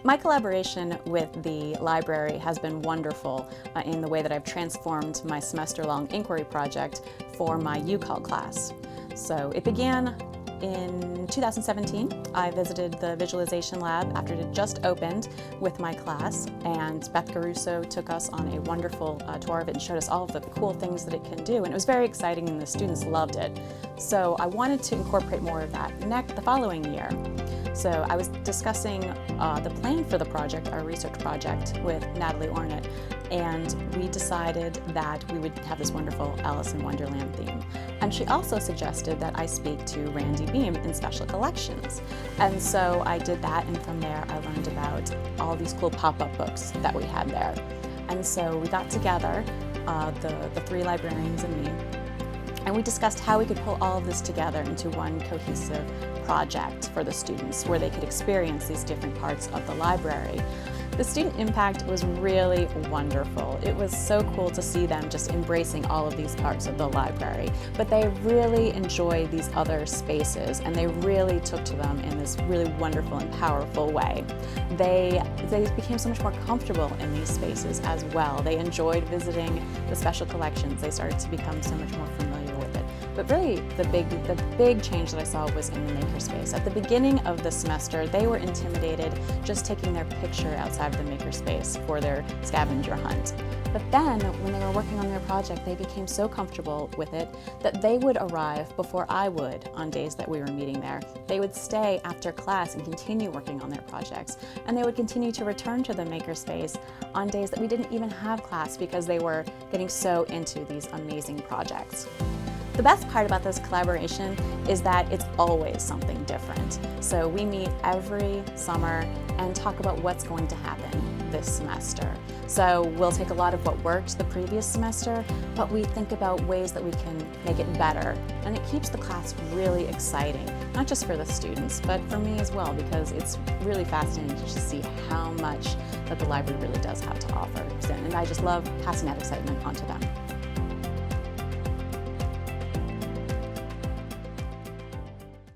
My collaboration with the library has been wonderful in the way that I've transformed my semester-long inquiry project for my UCall class. So it began in 2017. I visited the visualization lab after it had just opened with my class, and Beth Garuso took us on a wonderful tour of it and showed us all of the cool things that it can do, and it was very exciting and the students loved it. So I wanted to incorporate more of that the following year. So I was discussing the plan for the project, our research project, with Natalie Ornett, and we decided that we would have this wonderful Alice in Wonderland theme. And she also suggested that I speak to Randy Beam in Special Collections. And so I did that, and from there I learned about all these cool pop-up books that we had there. And so we got together, the three librarians and me, and we discussed how we could pull all of this together into one cohesive project for the students where they could experience these different parts of the library. The student impact was really wonderful. It was so cool to see them just embracing all of these parts of the library, but they really enjoyed these other spaces and they really took to them in this really wonderful and powerful way. They became so much more comfortable in these spaces as well. They enjoyed visiting the special collections. They started to become so much more familiar with it. But really, the big change that I saw was in the makerspace. At the beginning of the semester, they were intimidated just taking their picture outside of the makerspace for their scavenger hunt. But then, when they were working on their project, they became so comfortable with it that they would arrive before I would on days that we were meeting there. They would stay after class and continue working on their projects. And they would continue to return to the makerspace on days that we didn't even have class because they were getting so into these amazing projects. The best part about this collaboration is that it's always something different. So we meet every summer and talk about what's going to happen this semester. So we'll take a lot of what worked the previous semester, but we think about ways that we can make it better. And it keeps the class really exciting, not just for the students, but for me as well, because it's really fascinating to just see how much that the library really does have to offer. And I just love passing that excitement on to them.